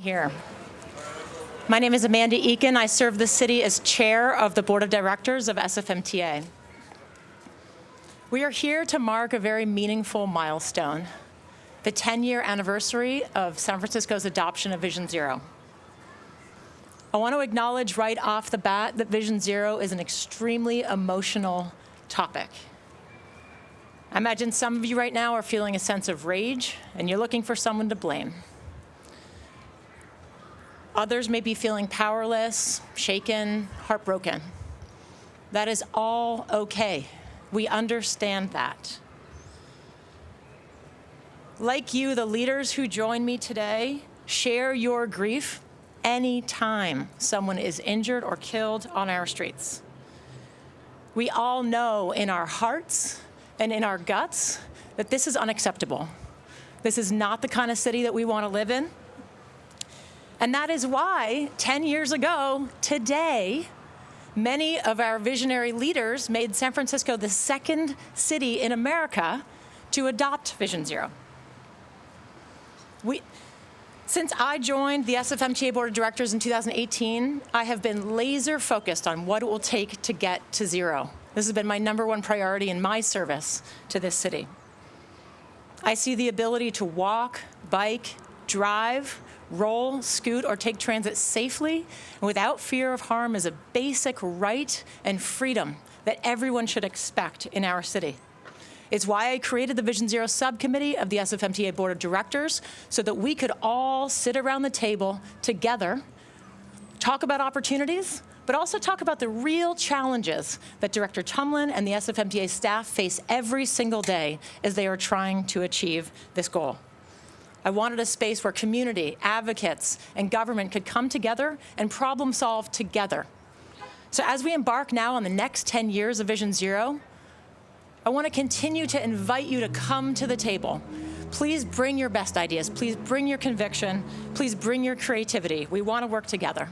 Here. My name is Amanda Eakin. I serve the city as chair of the board of directors of SFMTA. We are here to mark a very meaningful milestone, the 10-year anniversary of San Francisco's adoption of Vision Zero. I want to acknowledge right off the bat that Vision Zero is an extremely emotional topic. I imagine some of you right now are feeling a sense of rage, and you're looking for someone to blame. Others may be feeling powerless, shaken, heartbroken. That is all okay. We understand that. Like you, the leaders who join me today share your grief anytime someone is injured or killed on our streets. We all know in our hearts and in our guts that this is unacceptable. This is not the kind of city that we want to live in. And that is why 10 years ago today, many of our visionary leaders made San Francisco the second city in America to adopt Vision Zero. Since I joined the SFMTA Board of Directors in 2018, I have been laser focused on what it will take to get to zero. This has been my #1 priority in my service to this city. I see the ability to walk, bike, drive, roll, scoot, or take transit safely and without fear of harm as a basic right and freedom that everyone should expect in our city. It's why I created the Vision Zero subcommittee of the SFMTA Board of Directors so that we could all sit around the table together, talk about opportunities, but also talk about the real challenges that Director Tumlin and the SFMTA staff face every single day as they are trying to achieve this goal. I wanted a space where community, advocates, and government could come together and problem solve together. So as we embark now on the next 10 years of Vision Zero, I want to continue to invite you to come to the table. Please bring your best ideas. Please bring your conviction. Please bring your creativity. We want to work together.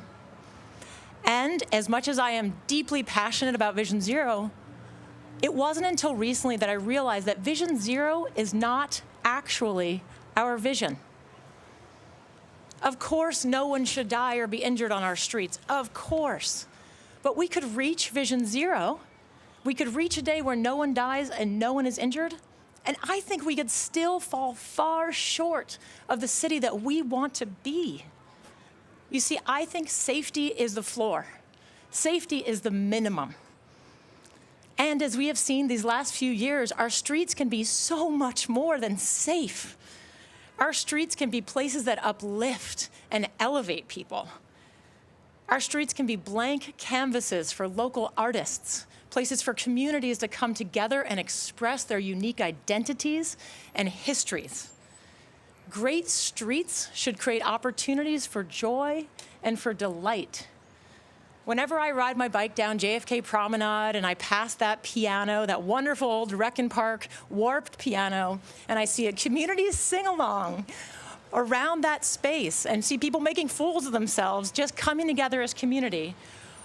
And as much as I am deeply passionate about Vision Zero, it wasn't until recently that I realized that Vision Zero is not actually our vision. Of course, no one should die or be injured on our streets, of course. But we could reach Vision Zero. We could reach a day where no one dies and no one is injured. And I think we could still fall far short of the city that we want to be. You see, I think safety is the floor. Safety is the minimum. And as we have seen these last few years, our streets can be so much more than safe. Our streets can be places that uplift and elevate people. Our streets can be blank canvases for local artists, places for communities to come together and express their unique identities and histories. Great streets should create opportunities for joy and for delight. Whenever I ride my bike down JFK Promenade and I pass that piano, that wonderful old Reckin Park warped piano, and I see a community sing-along around that space and see people making fools of themselves just coming together as community,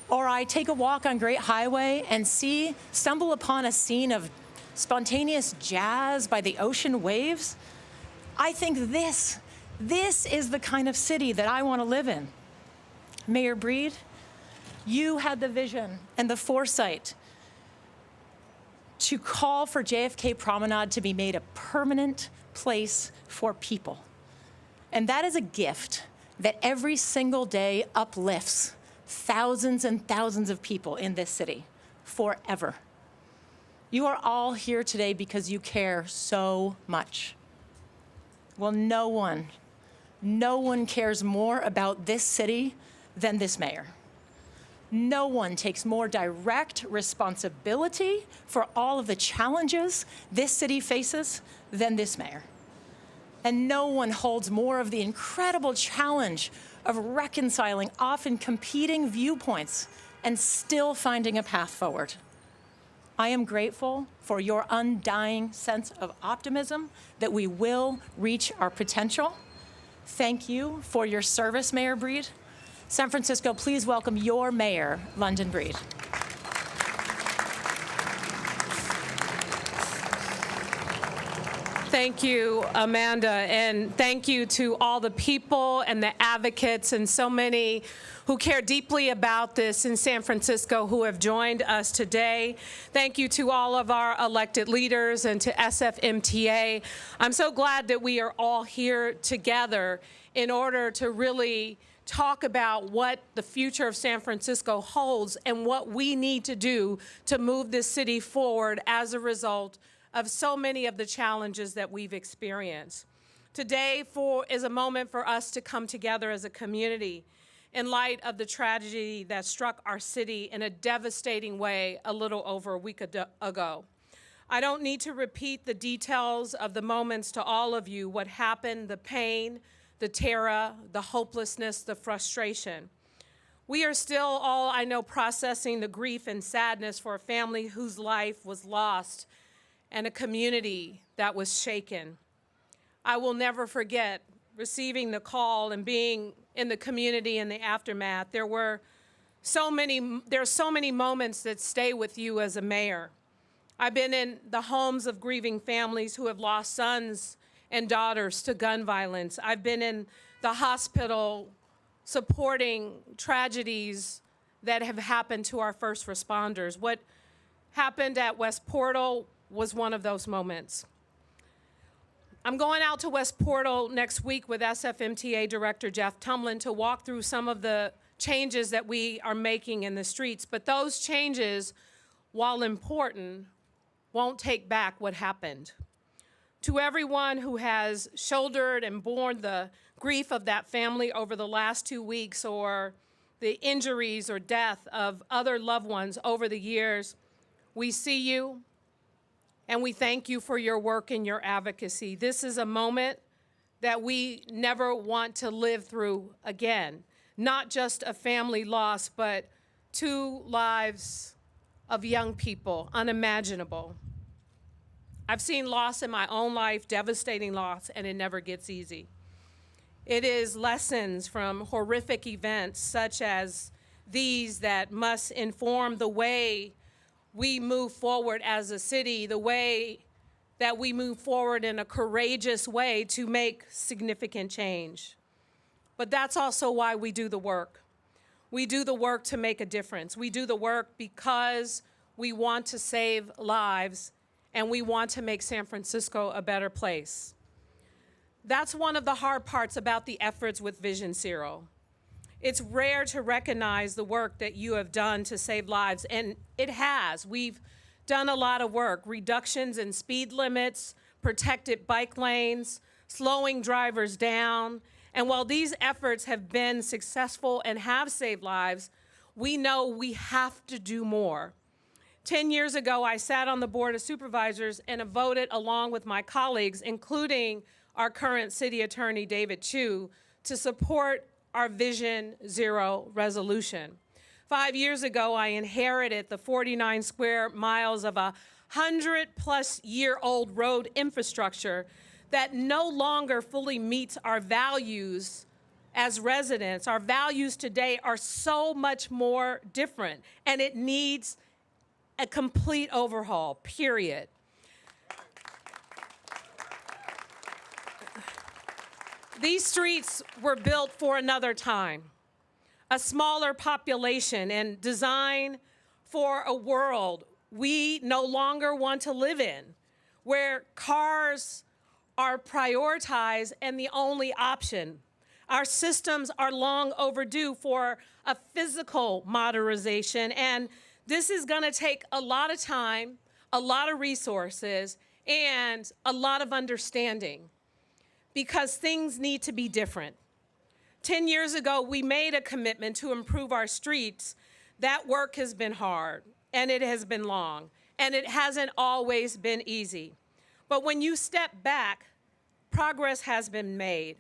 or I take a walk on Great Highway and stumble upon a scene of spontaneous jazz by the ocean waves, I think this is the kind of city that I want to live in. Mayor Breed, you had the vision and the foresight to call for JFK Promenade to be made a permanent place for people. And that is a gift that every single day uplifts thousands and thousands of people in this city forever. You are all here today because you care so much. Well, no one cares more about this city than this mayor. No one takes more direct responsibility for all of the challenges this city faces than this mayor. And no one holds more of the incredible challenge of reconciling often competing viewpoints and still finding a path forward. I am grateful for your undying sense of optimism that we will reach our potential. Thank you for your service, Mayor Breed. San Francisco, please welcome your mayor, London Breed. Thank Thank you, Amanda, and thank you to all the people and the advocates and so many who care deeply about this in San Francisco who have joined us today. Thank you to all of our elected leaders and to SFMTA. I'm so glad that we are all here together in order to really talk about what the future of San Francisco holds and what we need to do to move this city forward as a result of so many of the challenges that we've experienced. Today is a moment for us to come together as a community in light of the tragedy that struck our city in a devastating way a little over a week ago. I don't need to repeat the details of the moments to all of you, what happened, the pain, the terror, the hopelessness, the frustration. We are still all, I know, processing the grief and sadness for a family whose life was lost and a community that was shaken. I will never forget receiving the call and being in the community in the aftermath. There are so many moments that stay with you as a mayor. I've been in the homes of grieving families who have lost sons and daughters to gun violence. I've been in the hospital supporting tragedies that have happened to our first responders. What happened at West Portal was one of those moments. I'm going out to West Portal next week with SFMTA Director Jeff Tumlin to walk through some of the changes that we are making in the streets, but those changes, while important, won't take back what happened. To everyone who has shouldered and borne the grief of that family over the last 2 weeks, or the injuries or death of other loved ones over the years, we see you, and we thank you for your work and your advocacy. This is a moment that we never want to live through again. Not just a family loss, but 2 lives of young people, unimaginable. I've seen loss in my own life, devastating loss, and it never gets easy. It is lessons from horrific events such as these that must inform the way we move forward as a city, the way that we move forward in a courageous way to make significant change. But that's also why we do the work. We do the work to make a difference. We do the work because we want to save lives and we want to make San Francisco a better place. That's one of the hard parts about the efforts with Vision Zero. It's rare to recognize the work that you have done to save lives, and it has. We've done a lot of work, reductions in speed limits, protected bike lanes, slowing drivers down. And while these efforts have been successful and have saved lives, we know we have to do more. 10 years ago, I sat on the Board of Supervisors and voted along with my colleagues, including our current City Attorney David Chiu, to support our Vision Zero resolution. 5 years ago, I inherited the 49 square miles of 100-plus-year-old road infrastructure that no longer fully meets our values as residents. Our values today are so much more different, and it needs a complete overhaul, period. These streets were built for another time, a smaller population, and designed for a world we no longer want to live in, where cars are prioritized and the only option. Our systems are long overdue for a physical modernization, and this is going to take a lot of time, a lot of resources, and a lot of understanding, because things need to be different. 10 years ago, we made a commitment to improve our streets. That work has been hard, and it has been long, and it hasn't always been easy. But when you step back, progress has been made,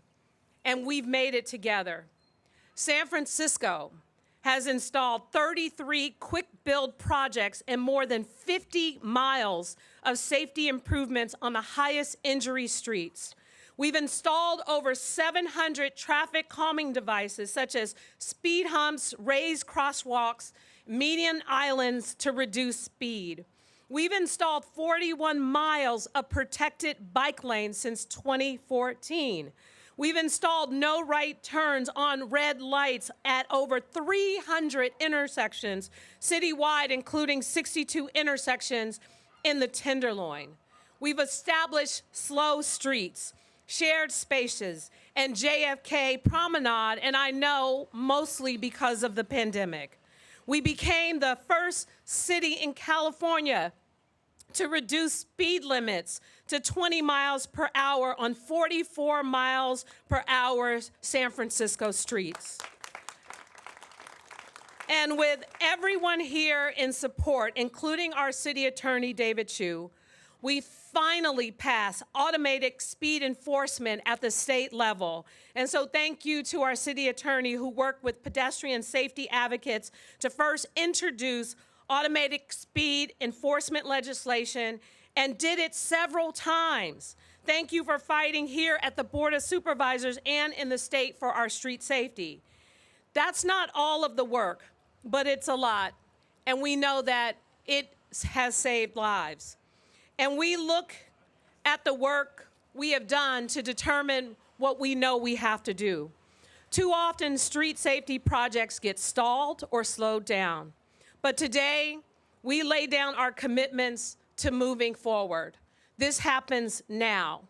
and we've made it together. San Francisco has installed 33 quick-build projects and more than 50 miles of safety improvements on the highest injury streets. We've installed over 700 traffic calming devices, such as speed humps, raised crosswalks, median islands to reduce speed. We've installed 41 miles of protected bike lanes since 2014. We've installed no right turns on red lights at over 300 intersections citywide, including 62 intersections in the Tenderloin. We've established slow streets, shared spaces, and JFK Promenade, and I know mostly because of the pandemic. We became the first city in California to reduce speed limits to 20 miles per hour on 44 miles per hour San Francisco streets. And with everyone here in support, including our City Attorney David Chiu, we finally passed automated speed enforcement at the state level. And so thank you to our City Attorney who worked with pedestrian safety advocates to first introduce automatic speed enforcement legislation and did it several times. Thank you for fighting here at the Board of Supervisors and in the state for our street safety. That's not all of the work, but it's a lot. And we know that it has saved lives. And we look at the work we have done to determine what we know we have to do. Too often, street safety projects get stalled or slowed down. But today, we lay down our commitments to moving forward. This happens now.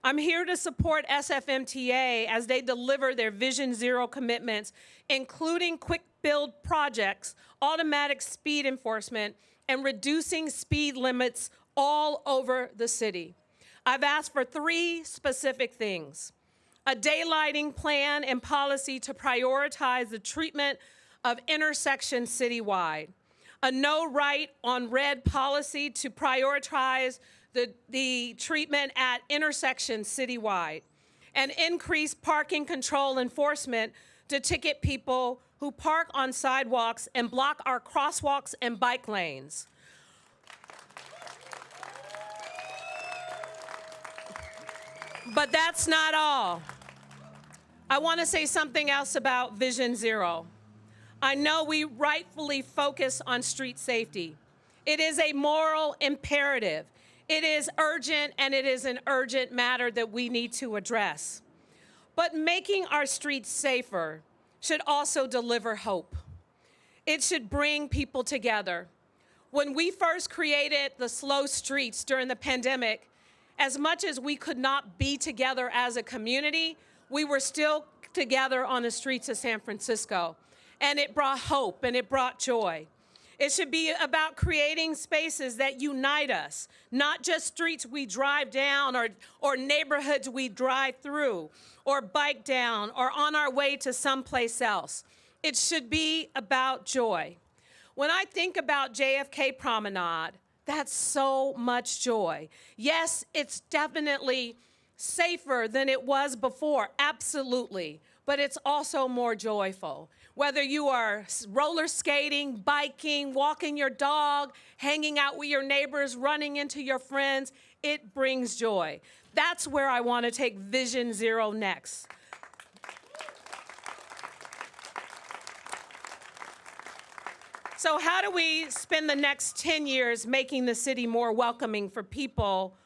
I'm here to support SFMTA as they deliver their Vision Zero commitments, including quick build projects, automatic speed enforcement, and reducing speed limits all over the city. I've asked for 3 specific things: a daylighting plan and policy to prioritize the treatment of intersections citywide, a no right on red policy to prioritize the treatment at intersections citywide, and increased parking control enforcement to ticket people who park on sidewalks and block our crosswalks and bike lanes. But that's not all. I want to say something else about Vision Zero. I know we rightfully focus on street safety. It is a moral imperative. It is urgent, and it is an urgent matter that we need to address. But making our streets safer should also deliver hope. It should bring people together. When we first created the slow streets during the pandemic, as much as we could not be together as a community, we were still together on the streets of San Francisco. And it brought hope and it brought joy. It should be about creating spaces that unite us, not just streets we drive down or neighborhoods we drive through or bike down or on our way to someplace else. It should be about joy. When I think about JFK Promenade, that's so much joy. Yes, it's definitely safer than it was before, absolutely, but it's also more joyful. Whether you are roller skating, biking, walking your dog, hanging out with your neighbors, running into your friends, it brings joy. That's where I want to take Vision Zero next. So how do we spend the next 10 years making the city more welcoming for people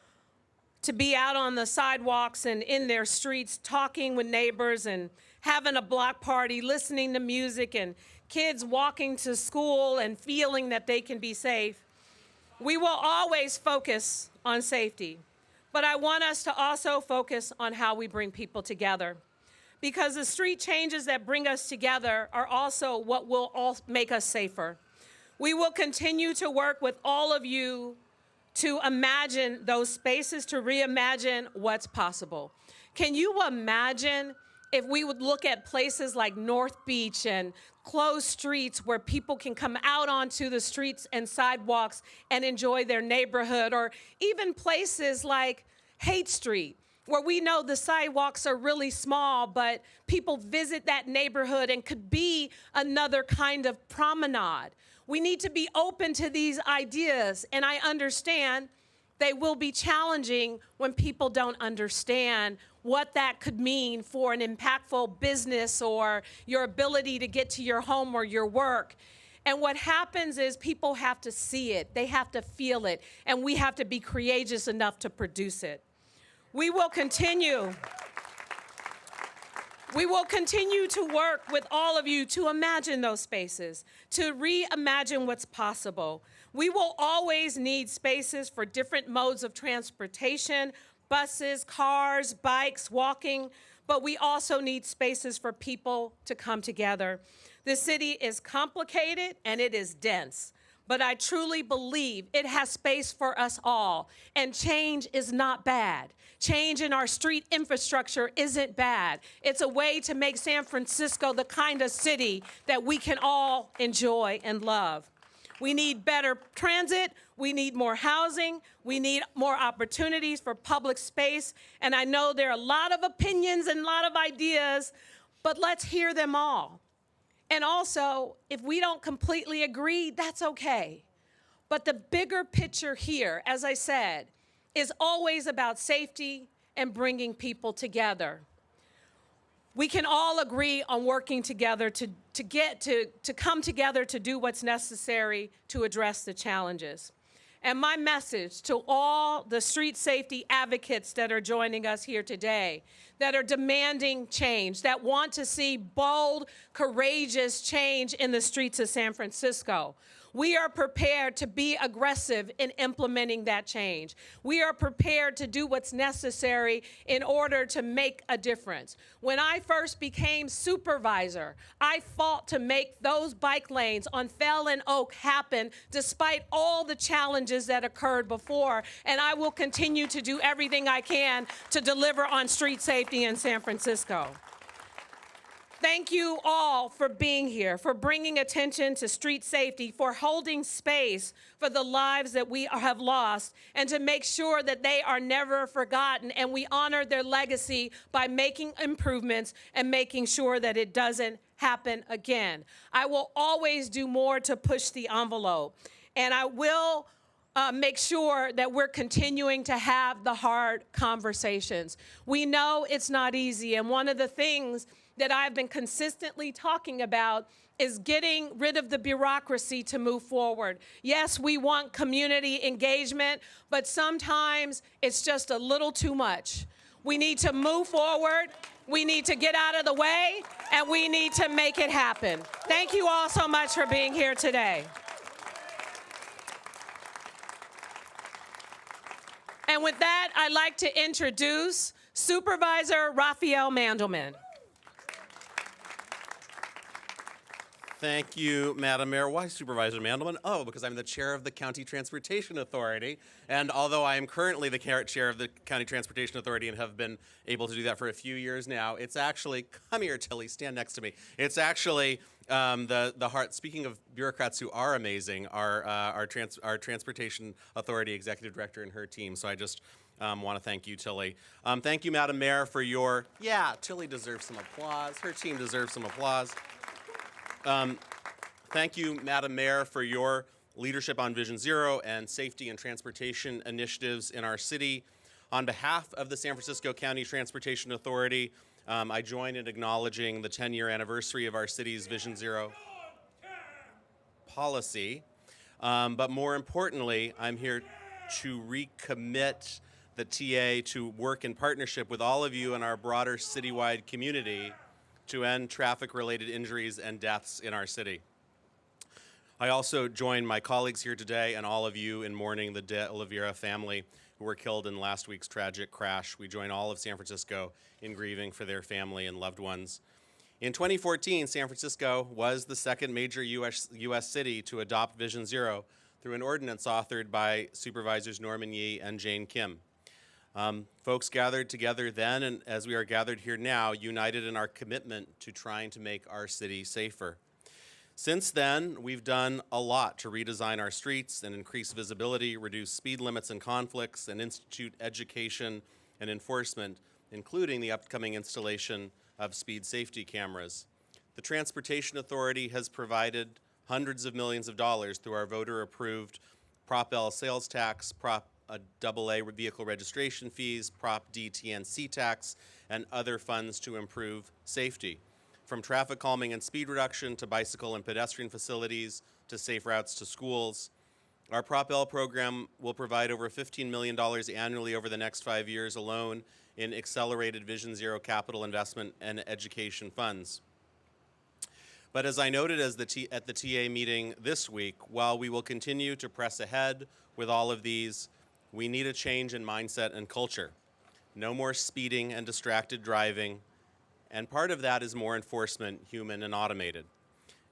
to be out on the sidewalks and in their streets, talking with neighbors and having a block party, listening to music, and kids walking to school and feeling that they can be safe? We will always focus on safety, but I want us to also focus on how we bring people together, because the street changes that bring us together are also what will all make us safer. We will continue to work with all of you to imagine those spaces, to reimagine what's possible. Can you imagine if we would look at places like North Beach and closed streets where people can come out onto the streets and sidewalks and enjoy their neighborhood, or even places like Haight Street, where we know the sidewalks are really small, but people visit that neighborhood and could be another kind of promenade. We need to be open to these ideas, and I understand they will be challenging when people don't understand what that could mean for an impactful business or your ability to get to your home or your work. And what happens is people have to see it, they have to feel it, and we have to be courageous enough to produce it. We will continue to work with all of you to imagine those spaces, to reimagine what's possible. We will always need spaces for different modes of transportation, buses, cars, bikes, walking, but we also need spaces for people to come together. The city is complicated and it is dense, but I truly believe it has space for us all, and change is not bad. Change in our street infrastructure isn't bad. It's a way to make San Francisco the kind of city that we can all enjoy and love. We need better transit, we need more housing, we need more opportunities for public space, and I know there are a lot of opinions and a lot of ideas, but let's hear them all. And also, if we don't completely agree, that's okay. But the bigger picture here, as I said, is always about safety and bringing people together. We can all agree on working together to come together to do what's necessary to address the challenges. And my message to all the street safety advocates that are joining us here today, that are demanding change, that want to see bold, courageous change in the streets of San Francisco. We are prepared to be aggressive in implementing that change. We are prepared to do what's necessary in order to make a difference. When I first became supervisor, I fought to make those bike lanes on Fell and Oak happen despite all the challenges that occurred before, and I will continue to do everything I can to deliver on street safety in San Francisco. Thank you all for being here, for bringing attention to street safety, for holding space for the lives that we have lost, and to make sure that they are never forgotten and we honor their legacy by making improvements and making sure that it doesn't happen again. I will always do more to push the envelope, and I will make sure that we're continuing to have the hard conversations. We know it's not easy, and one of the things that I've been consistently talking about is getting rid of the bureaucracy to move forward. Yes, we want community engagement, but sometimes it's just a little too much. We need to move forward, we need to get out of the way, and we need to make it happen. Thank you all so much for being here today. And with that, I'd like to introduce Supervisor Raphael Mandelman. Thank you, Madam Mayor. Why Supervisor Mandelman? Oh, because I'm the chair of the County Transportation Authority. And although I am currently the chair of the County Transportation Authority and have been able to do that for a few years now, it's actually, come here, Tilly, stand next to me. It's actually the heart, speaking of bureaucrats who are amazing, our Transportation Authority Executive Director and her team. So I just want to thank you, Tilly. Thank you, Madam Mayor, for your, Tilly deserves some applause. Her team deserves some applause. Thank you, Madam Mayor, for your leadership on Vision Zero and safety and transportation initiatives in our city. On behalf of the San Francisco County Transportation Authority, I join in acknowledging the 10-year anniversary of our city's Vision Zero policy. But more importantly, I'm here to recommit the TA to work in partnership with all of you and our broader citywide community to end traffic-related injuries and deaths in our city. I also join my colleagues here today and all of you in mourning the De Oliveira family who were killed in last week's tragic crash. We join all of San Francisco in grieving for their family and loved ones. In 2014, San Francisco was the second major U.S. city to adopt Vision Zero through an ordinance authored by Supervisors Norman Yee and Jane Kim. Folks gathered together then, and as we are gathered here now, united in our commitment to trying to make our city safer. Since then, we've done a lot to redesign our streets and increase visibility, reduce speed limits and conflicts, and institute education and enforcement, including the upcoming installation of speed safety cameras. The Transportation Authority has provided hundreds of millions of dollars through our voter-approved Prop L sales tax, Prop AA vehicle registration fees, Prop D TNC tax, and other funds to improve safety. from traffic calming and speed reduction to bicycle and pedestrian facilities to safe routes to schools. Our Prop L program will provide over $15 million annually over the next 5 years alone in accelerated Vision Zero capital investment and education funds. But as I noted at the TA meeting this week, while we will continue to press ahead with all of these, we need a change in mindset and culture. No more speeding and distracted driving, and part of that is more enforcement, human and automated.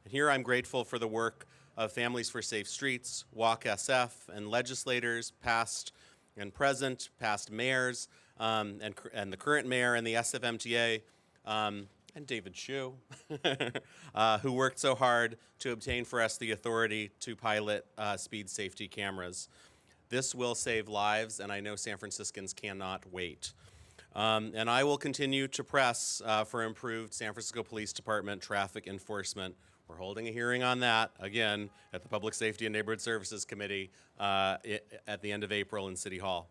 And here I'm grateful for the work of Families for Safe Streets, Walk SF, and legislators, past and present, past mayors, and the current mayor and the SFMTA, and David Chiu, who worked so hard to obtain for us the authority to pilot speed safety cameras. This will save lives, and I know San Franciscans cannot wait. And I will continue to press for improved San Francisco Police Department traffic enforcement. We're holding a hearing on that, again, at the Public Safety and Neighborhood Services Committee at the end of April in City Hall.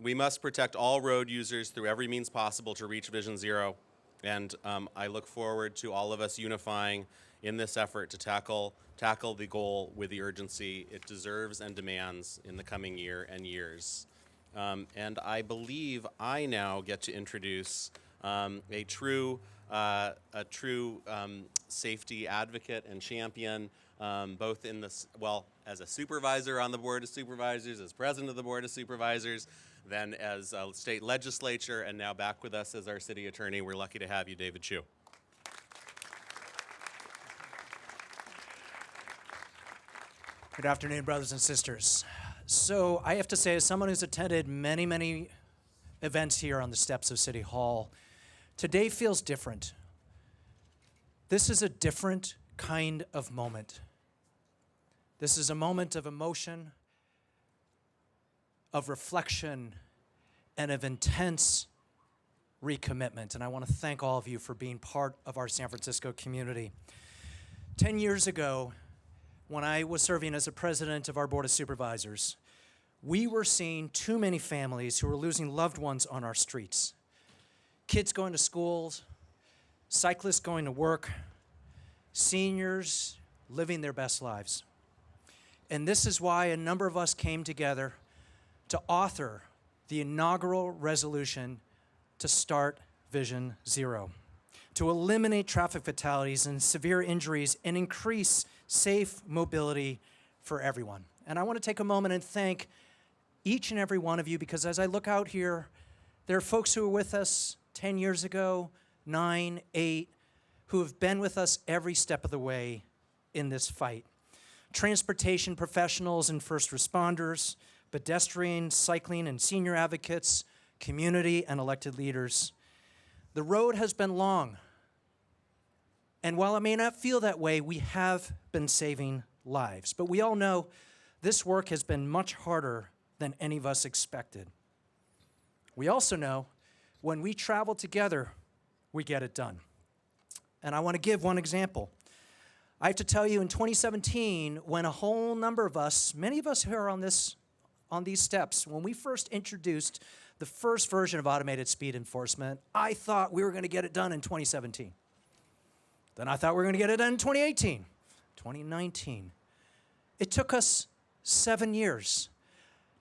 We must protect all road users through every means possible to reach Vision Zero, and I look forward to all of us unifying in this effort to tackle the goal with the urgency it deserves and demands in the coming year and years. And I believe I now get to introduce a true safety advocate and champion, both in this, well, as a supervisor on the Board of Supervisors, as president of the Board of Supervisors, then as a state legislature, and now back with us as our city attorney. We're lucky to have you, David Chiu. Good afternoon, brothers and sisters. So I have to say, as someone who's attended many, many events here on the steps of City Hall, today feels different. This is a different kind of moment. This is a moment of emotion, of reflection, and of intense recommitment. And I want to thank all of you for being part of our San Francisco community. 10 years ago, when I was serving as the president of our Board of Supervisors, we were seeing too many families who were losing loved ones on our streets. Kids going to schools, cyclists going to work, seniors living their best lives. And this is why a number of us came together to author the inaugural resolution to start Vision Zero, to eliminate traffic fatalities and severe injuries and increase safe mobility for everyone. And I want to take a moment and thank each and every one of you, because as I look out here, there are folks who were with us 10 years ago, 9, 8, who have been with us every step of the way in this fight. Transportation professionals and first responders, pedestrian, cycling, and senior advocates, community, and elected leaders. The road has been long. And while it may not feel that way, we have been saving lives. But we all know this work has been much harder than any of us expected. We also know when we travel together, we get it done. And I want to give one example. I have to tell you, in 2017, when a whole number of us, many of us who are on these steps, when we first introduced the first version of automated speed enforcement, I thought we were going to get it done in 2017. Then I thought we were going to get it done in 2018, 2019. It took us 7 years,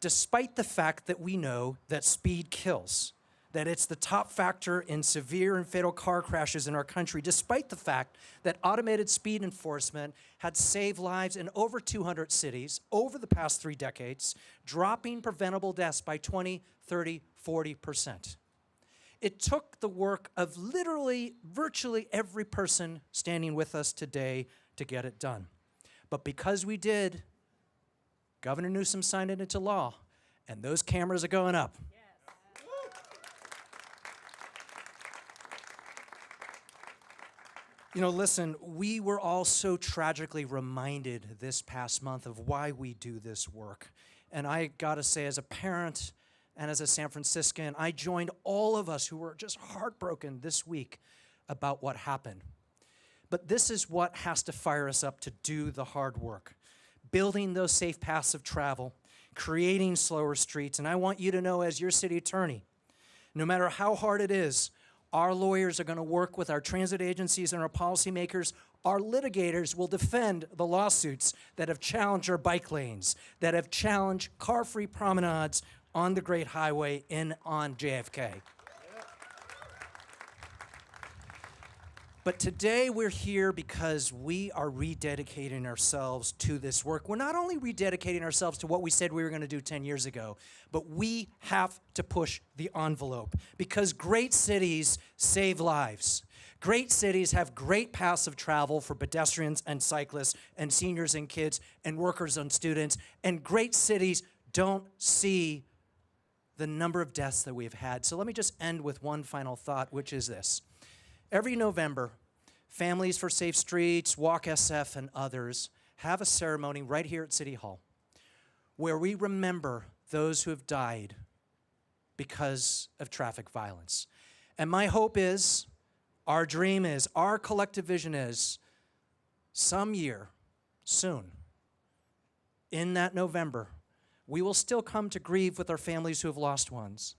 despite the fact that we know that speed kills, that it's the top factor in severe and fatal car crashes in our country, despite the fact that automated speed enforcement had saved lives in over 200 cities over the past 3 decades, dropping preventable deaths by 20, 30, 40%. It took the work of literally, virtually every person standing with us today to get it done. But because we did, Governor Newsom signed it into law, and those cameras are going up. You know, listen, we were all so tragically reminded this past month of why we do this work. And I gotta say, as a parent and as a San Franciscan, I joined all of us who were just heartbroken this week about what happened. But this is what has to fire us up to do the hard work. Building those safe paths of travel, creating slower streets. And I want you to know, as your city attorney, no matter how hard it is, Our lawyers are going to work with our transit agencies and our policymakers. Our litigators will defend the lawsuits that have challenged our bike lanes, that have challenged car-free promenades on the Great Highway and on JFK. But today we're here because we are rededicating ourselves to this work. We're not only rededicating ourselves to what we said we were going to do 10 years ago, but we have to push the envelope because great cities save lives. Great cities have great paths of travel for pedestrians and cyclists and seniors and kids and workers and students. And great cities don't see the number of deaths that we've had. So let me just end with one final thought, which is this. Every November, Families for Safe Streets, Walk SF, and others have a ceremony right here at City Hall where we remember those who have died because of traffic violence. And my hope is, our dream is, our collective vision is, some year, soon, in that November, we will still come to grieve with our families who have lost ones,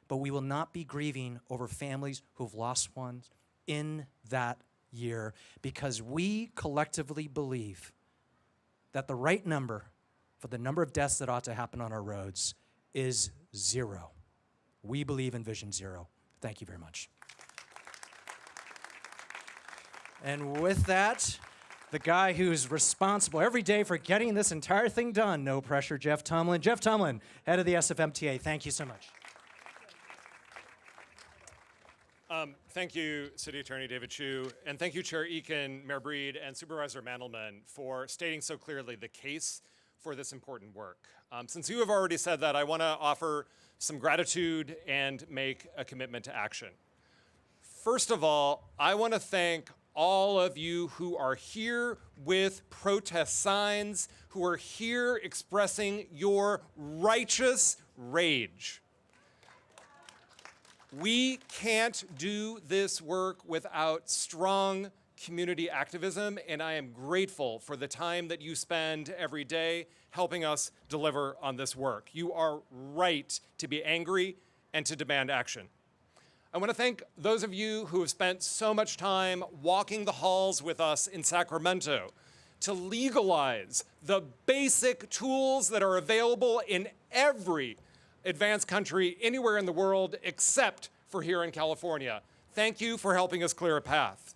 but we will not be grieving over families who have lost ones in that year because we collectively believe that the right number for the number of deaths that ought to happen on our roads is 0. We believe in Vision Zero. Thank you very much. And with that, the guy who's responsible every day for getting this entire thing done, no pressure, Jeff Tumlin. Jeff Tumlin, head of the SFMTA. Thank you so much. Thank you, City Attorney David Chiu, and thank you, Chair Eakin, Mayor Breed, and Supervisor Mandelman for stating so clearly the case for this important work. Since you have already said that, I want to offer some gratitude and make a commitment to action. First of all, I want to thank all of you who are here with protest signs, who are here expressing your righteous rage. We can't do this work without strong community activism, and I am grateful for the time that you spend every day helping us deliver on this work. You are right to be angry and to demand action. I want to thank those of you who have spent so much time walking the halls with us in Sacramento to legalize the basic tools that are available in every advanced country anywhere in the world except for here in California. Thank you for helping us clear a path.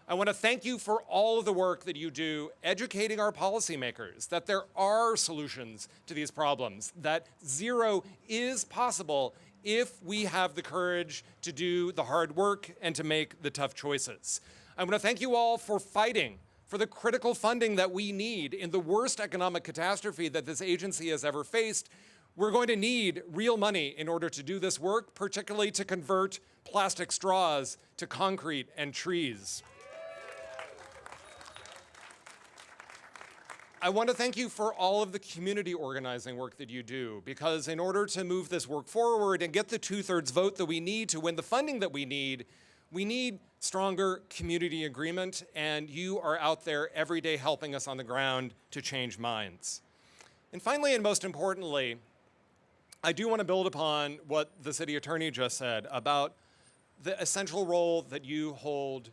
I want to thank you for all of the work that you do educating our policymakers that there are solutions to these problems, that zero is possible if we have the courage to do the hard work and to make the tough choices. I want to thank you all for fighting for the critical funding that we need in the worst economic catastrophe that this agency has ever faced. We're going to need real money in order to do this work, particularly to convert plastic straws to concrete and trees. I want to thank you for all of the community organizing work that you do, because in order to move this work forward and get the 2/3 vote that we need to win the funding that we need stronger community agreement, and you are out there every day helping us on the ground to change minds. And finally, and most importantly, I do want to build upon what the city attorney just said about the essential role that you hold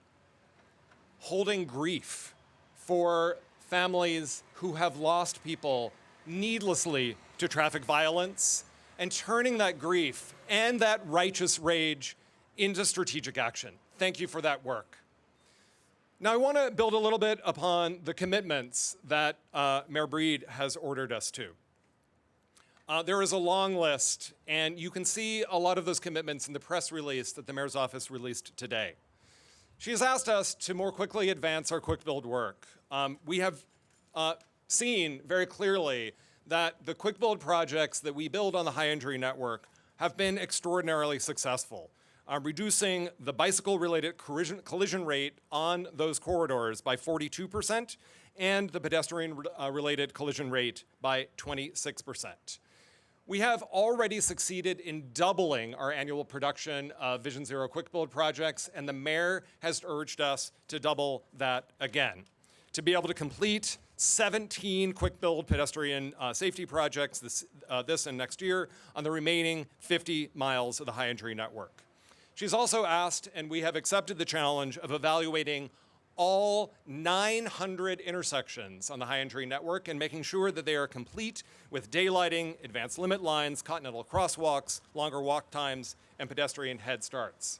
holding grief for families who have lost people needlessly to traffic violence and turning that grief and that righteous rage into strategic action. Thank you for that work. Now I want to build a little bit upon the commitments that Mayor Breed has ordered us to. There is a long list, and you can see a lot of those commitments in the press release that the mayor's office released today. She has asked us to more quickly advance our quick build work. We have seen very clearly that the quick build projects that we build on the high injury network have been extraordinarily successful, reducing the bicycle-related collision rate on those corridors by 42% and the pedestrian-related collision rate by 26%. We have already succeeded in doubling our annual production of Vision Zero quick build projects, and the mayor has urged us to double that again, to be able to complete 17 quick build pedestrian safety projects this and next year on the remaining 50 miles of the high injury network. She's also asked, and we have accepted the challenge of evaluating all 900 intersections on the high entry network and making sure that they are complete with daylighting, advanced limit lines, continental crosswalks, longer walk times, and pedestrian head starts.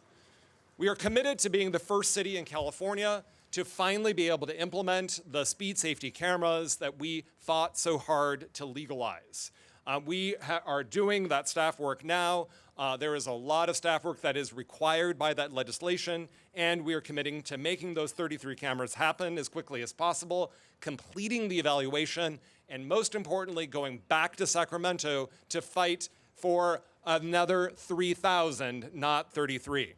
We are committed to being the first city in California to finally be able to implement the speed safety cameras that we fought so hard to legalize. We are doing that staff work now. There is a lot of staff work that is required by that legislation, and we are committing to making those 33 cameras happen as quickly as possible, completing the evaluation, and most importantly, going back to Sacramento to fight for another 3,000, not 33.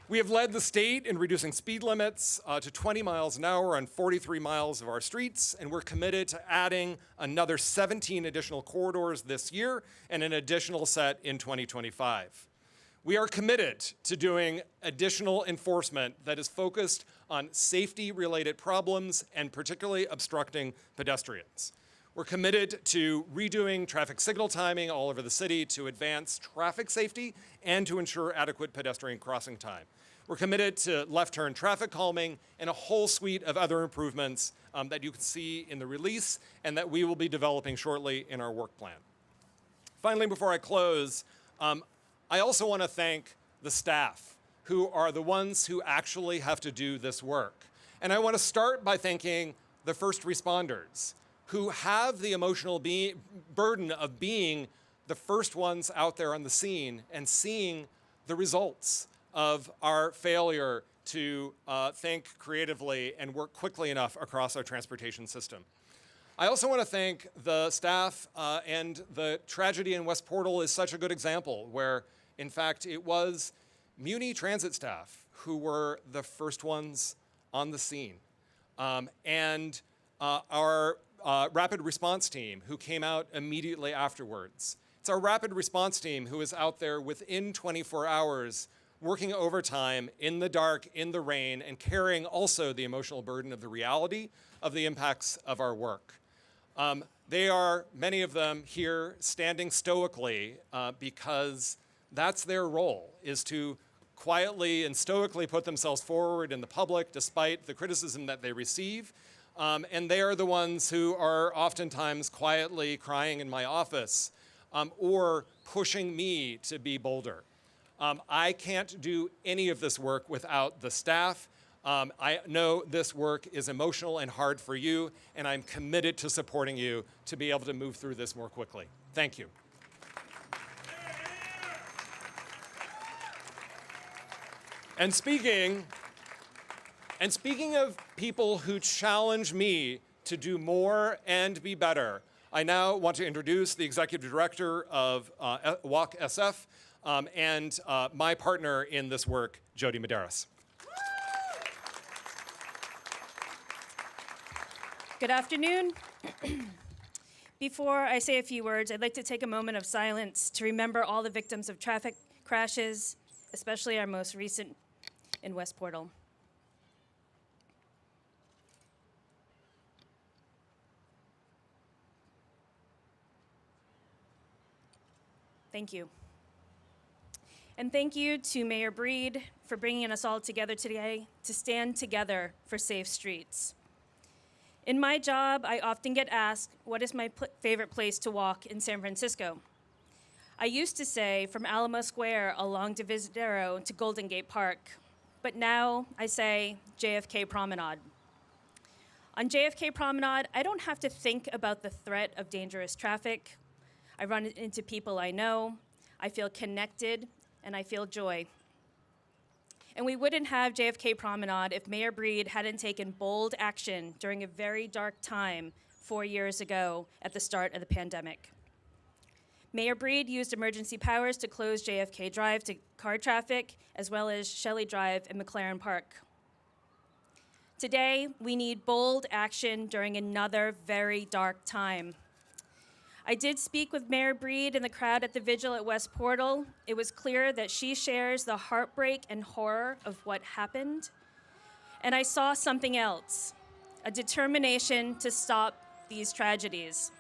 We have led the state in reducing speed limits to 20 miles an hour on 43 miles of our streets, and we're committed to adding another 17 additional corridors this year and an additional set in 2025. We are committed to doing additional enforcement that is focused on safety-related problems and particularly obstructing pedestrians. We're committed to redoing traffic signal timing all over the city to advance traffic safety and to ensure adequate pedestrian crossing time. We're committed to left-turn traffic calming and a whole suite of other improvements that you can see in the release and that we will be developing shortly in our work plan. Finally, before I close, I also want to thank the staff who are the ones who actually have to do this work. And I want to start by thanking the first responders who have the emotional burden of being the first ones out there on the scene and seeing the results of our failure to think creatively and work quickly enough across our transportation system. I also want to thank the staff and the tragedy in West Portal is such a good example where, in fact, it was Muni transit staff who were the first ones on the scene. And our rapid response team who came out immediately afterwards. It's our rapid response team who is out there within 24 hours working overtime in the dark, in the rain, and carrying also the emotional burden of the reality of the impacts of our work. They are, many of them here, standing stoically because that's their role, is to quietly and stoically put themselves forward in the public despite the criticism that they receive. And they are the ones who are oftentimes quietly crying in my office or pushing me to be bolder. I can't do any of this work without the staff. I know this work is emotional and hard for you, and I'm committed to supporting you to be able to move through this more quickly. Thank you. And speaking of people who challenge me to do more and be better, I now want to introduce the Executive Director of Walk SF and my partner in this work, Jody Medeiros. Good afternoon. Before I say a few words, I'd like to take a moment of silence to remember all the victims of traffic crashes, especially our most recent in West Portal. Thank you. And thank you to Mayor Breed for bringing us all together today to stand together for safe streets. In my job, I often get asked, what is my favorite place to walk in San Francisco? I used to say from Alamo Square along Divisadero to Golden Gate Park, but now I say JFK Promenade. On JFK Promenade, I don't have to think about the threat of dangerous traffic. I run into people I know, I feel connected, and I feel joy. And we wouldn't have JFK Promenade if Mayor Breed hadn't taken bold action during a very dark time 4 years ago at the start of the pandemic. Mayor Breed used emergency powers to close JFK Drive to car traffic, as well as Shelley Drive and McLaren Park. Today, we need bold action during another very dark time. I did speak with Mayor Breed and the crowd at the vigil at West Portal. It was clear that she shares the heartbreak and horror of what happened. And I saw something else, a determination to stop these tragedies.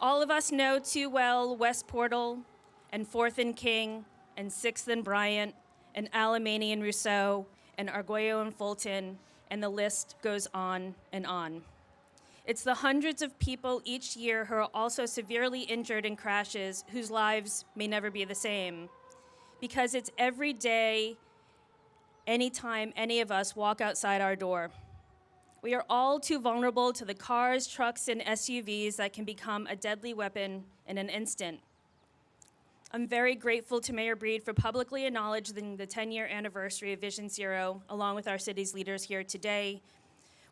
All of us know too well West Portal and 4th and King and 6th and Bryant and Alemany and Rousseau and Argoyo and Fulton, and the list goes on and on. It's the hundreds of people each year who are also severely injured in crashes whose lives may never be the same. Because it's every day, anytime any of us walk outside our door. We are all too vulnerable to the cars, trucks, and SUVs that can become a deadly weapon in an instant. I'm very grateful to Mayor Breed for publicly acknowledging the 10-year anniversary of Vision Zero, along with our city's leaders here today,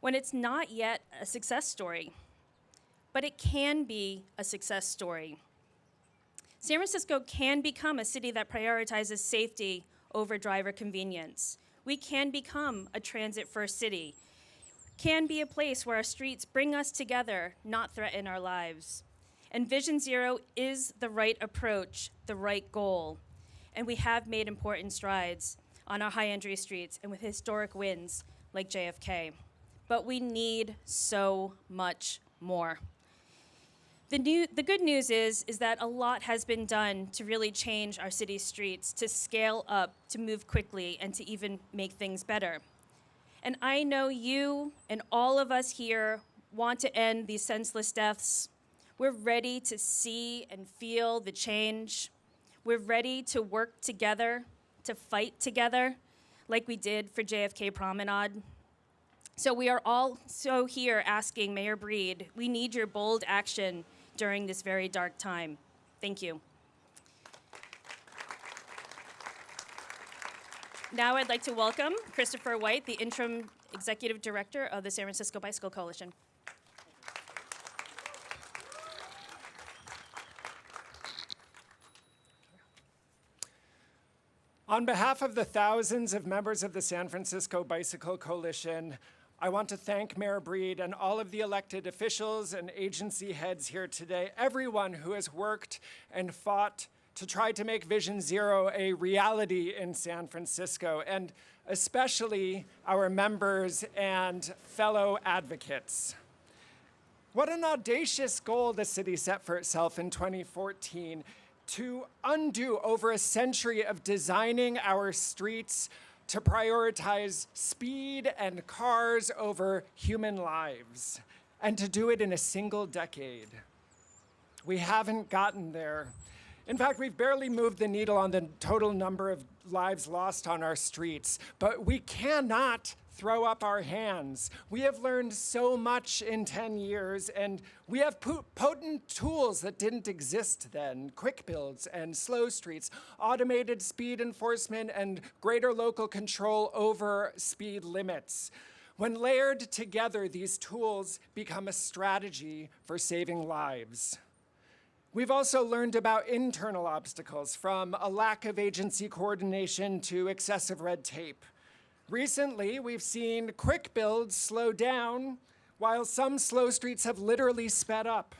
when it's not yet a success story. But it can be a success story. San Francisco can become a city that prioritizes safety over driver convenience. We can become a transit-first city, can be a place where our streets bring us together, not threaten our lives. And Vision Zero is the right approach, the right goal. And we have made important strides on our high-entry streets and with historic wins like JFK. But we need so much more. The good news is that a lot has been done to really change our city's streets, to scale up, to move quickly, and to even make things better. And I know you and all of us here want to end these senseless deaths. We're ready to see and feel the change. We're ready to work together, to fight together, like we did for JFK Promenade. So we are also here asking Mayor Breed, we need your bold action during this very dark time. Thank you. Now I'd like to welcome Christopher White, the Interim Executive Director of the San Francisco Bicycle Coalition. On behalf of the thousands of members of the San Francisco Bicycle Coalition, I want to thank Mayor Breed and all of the elected officials and agency heads here today, everyone who has worked and fought to try to make Vision Zero a reality in San Francisco, and especially our members and fellow advocates. What an audacious goal the city set for itself in 2014, to undo over a century of designing our streets to prioritize speed and cars over human lives, and to do it in a single decade. We haven't gotten there. In fact, we've barely moved the needle on the total number of lives lost on our streets, but we cannot throw up our hands. We have learned so much in 10 years, and we have potent tools that didn't exist then: quick builds and slow streets, automated speed enforcement, and greater local control over speed limits. When layered together, these tools become a strategy for saving lives. We've also learned about internal obstacles, from a lack of agency coordination to excessive red tape. Recently, we've seen quick builds slow down, while some slow streets have literally sped up.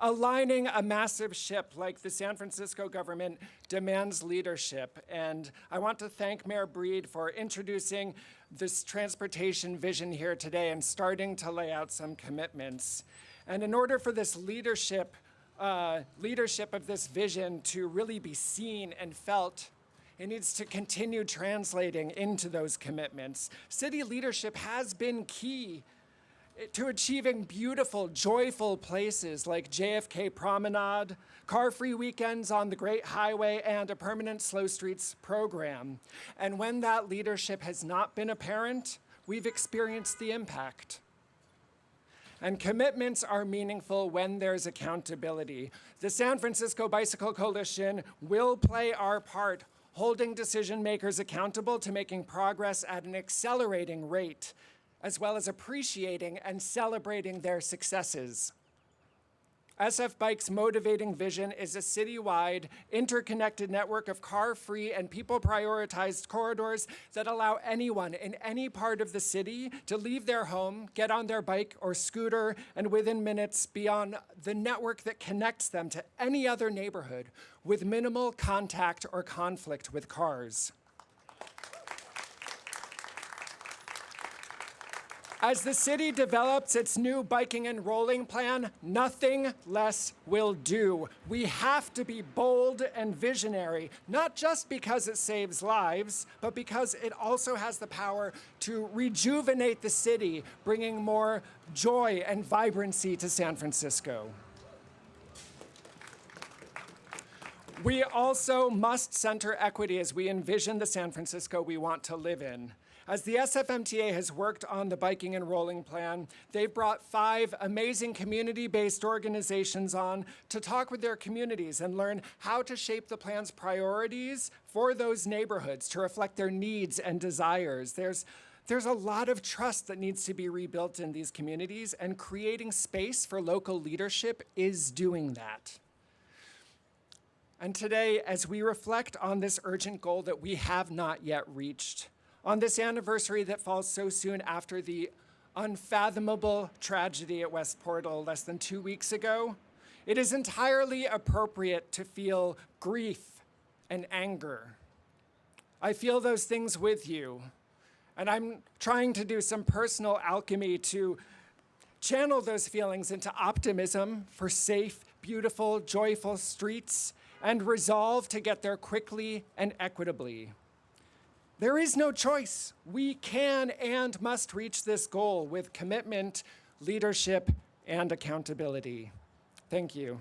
Aligning a massive ship like the San Francisco government demands leadership, and I want to thank Mayor Breed for introducing this transportation vision here today and starting to lay out some commitments. And in order for this leadership of this vision to really be seen and felt, it needs to continue translating into those commitments. City leadership has been key to achieving beautiful, joyful places like JFK Promenade, car-free weekends on the Great Highway, and a permanent slow streets program. And when that leadership has not been apparent, we've experienced the impact. And commitments are meaningful when there's accountability. The San Francisco Bicycle Coalition will play our part, holding decision makers accountable to making progress at an accelerating rate, as well as appreciating and celebrating their successes. SF Bike's motivating vision is a citywide, interconnected network of car-free and people-prioritized corridors that allow anyone in any part of the city to leave their home, get on their bike or scooter, and within minutes be on the network that connects them to any other neighborhood with minimal contact or conflict with cars. As the city develops its new biking and rolling plan, nothing less will do. We have to be bold and visionary, not just because it saves lives, but because it also has the power to rejuvenate the city, bringing more joy and vibrancy to San Francisco. We also must center equity as we envision the San Francisco we want to live in. As the SFMTA has worked on the biking and rolling plan, they've brought 5 amazing community-based organizations on to talk with their communities and learn how to shape the plan's priorities for those neighborhoods to reflect their needs and desires. There's a lot of trust that needs to be rebuilt in these communities, and creating space for local leadership is doing that. And today, as we reflect on this urgent goal that we have not yet reached, on this anniversary that falls so soon after the unfathomable tragedy at West Portal less than 2 weeks ago, it is entirely appropriate to feel grief and anger. I feel those things with you, and I'm trying to do some personal alchemy to channel those feelings into optimism for safe, beautiful, joyful streets, and resolve to get there quickly and equitably. There is no choice. We can and must reach this goal with commitment, leadership, and accountability. Thank you.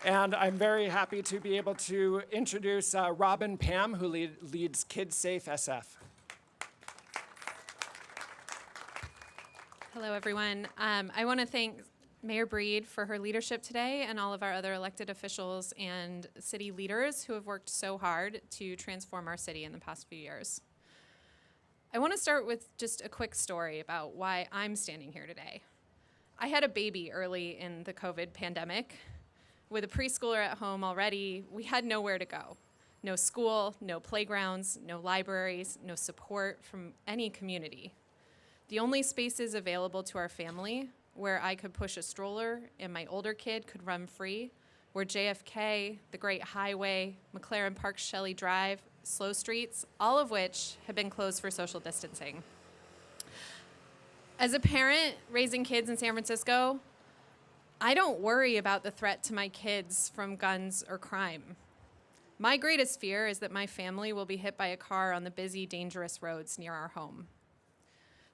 And I'm very happy to be able to introduce Robin Pam, who leads Kids Safe SF. Hello, everyone. I want to thank Mayor Breed for her leadership today, and all of our other elected officials and city leaders who have worked so hard to transform our city in the past few years. I want to start with just a quick story about why I'm standing here today. I had a baby early in the COVID pandemic. With a preschooler at home already, we had nowhere to go. No school, no playgrounds, no libraries, no support from any community. The only spaces available to our family where I could push a stroller and my older kid could run free were JFK, the Great Highway, McLaren Park, Shelley Drive, slow streets, all of which have been closed for social distancing. As a parent raising kids in San Francisco, I don't worry about the threat to my kids from guns or crime. My greatest fear is that my family will be hit by a car on the busy, dangerous roads near our home.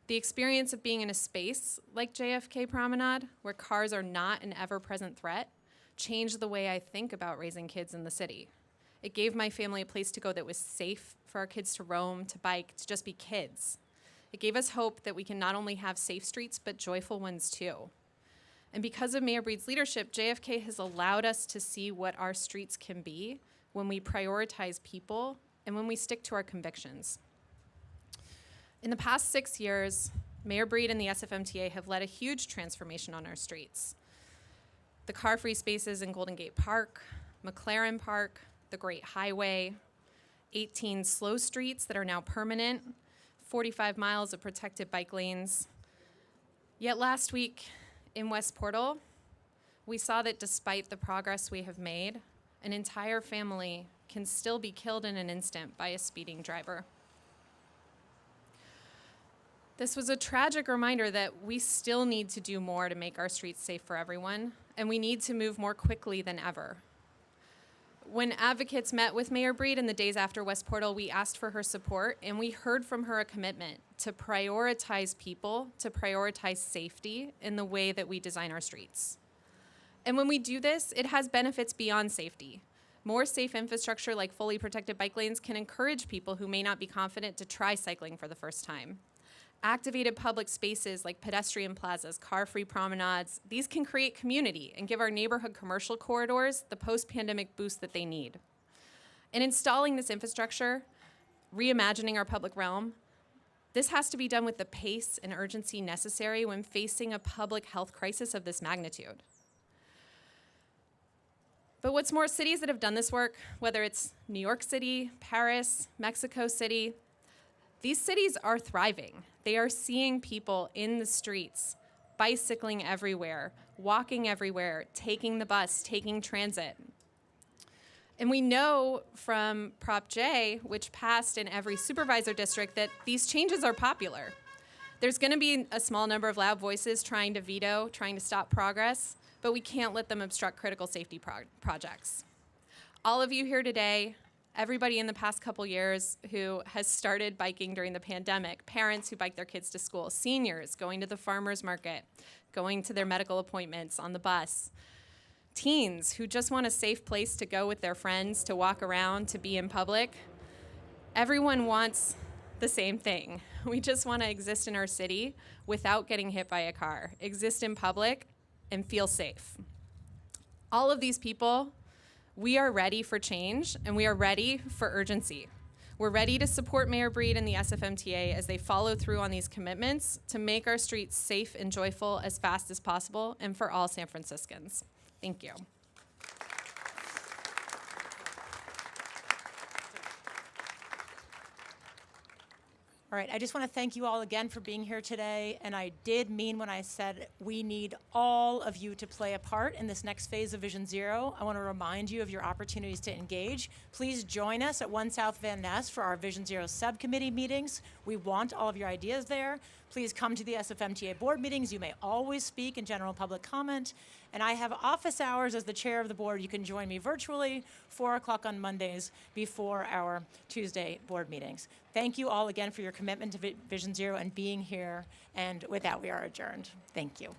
The experience of being in a space like JFK Promenade, where cars are not an ever-present threat, changed the way I think about raising kids in the city. It gave my family a place to go that was safe for our kids to roam, to bike, to just be kids. It gave us hope that we can not only have safe streets, but joyful ones too. And because of Mayor Breed's leadership, JFK has allowed us to see what our streets can be when we prioritize people and when we stick to our convictions. In the past 6 years, Mayor Breed and the SFMTA have led a huge transformation on our streets. The car-free spaces in Golden Gate Park, McLaren Park, the Great Highway, 18 slow streets that are now permanent, 45 miles of protected bike lanes. Yet last week in West Portal, we saw that despite the progress we have made, an entire family can still be killed in an instant by a speeding driver. This was a tragic reminder that we still need to do more to make our streets safe for everyone, and we need to move more quickly than ever. When advocates met with Mayor Breed in the days after West Portal, we asked for her support, and we heard from her a commitment to prioritize people, to prioritize safety in the way that we design our streets. And when we do this, it has benefits beyond safety. More safe infrastructure like fully protected bike lanes can encourage people who may not be confident to try cycling for the first time. Activated public spaces like pedestrian plazas, car-free promenades, these can create community and give our neighborhood commercial corridors the post-pandemic boost that they need. In installing this infrastructure, reimagining our public realm, this has to be done with the pace and urgency necessary when facing a public health crisis of this magnitude. But what's more, cities that have done this work, whether it's New York City, Paris, Mexico City, these cities are thriving. They are seeing people in the streets, bicycling everywhere, walking everywhere, taking the bus, taking transit. And we know from Prop J, which passed in every supervisor district, that these changes are popular. There's going to be a small number of loud voices trying to veto, trying to stop progress, but we can't let them obstruct critical safety projects. All of you here today, everybody in the past couple years who has started biking during the pandemic, parents who bike their kids to school, seniors going to the farmer's market, going to their medical appointments on the bus, teens who just want a safe place to go with their friends, to walk around, to be in public. Everyone wants the same thing. We just want to exist in our city without getting hit by a car, exist in public, and feel safe. All of these people, we are ready for change, and we are ready for urgency. We're ready to support Mayor Breed and the SFMTA as they follow through on these commitments to make our streets safe and joyful as fast as possible, and for all San Franciscans. Thank you. All right, I just want to thank you all again for being here today, and I did mean when I said we need all of you to play a part in this next phase of Vision Zero. I want to remind you of your opportunities to engage. Please join us at 1 South Van Ness for our Vision Zero subcommittee meetings. We want all of your ideas there. Please come to the SFMTA board meetings. You may always speak in general public comment. And I have office hours as the chair of the board. You can join me virtually, 4 o'clock on Mondays before our Tuesday board meetings. Thank you all again for your commitment to Vision Zero and being here. And with that, we are adjourned. Thank you.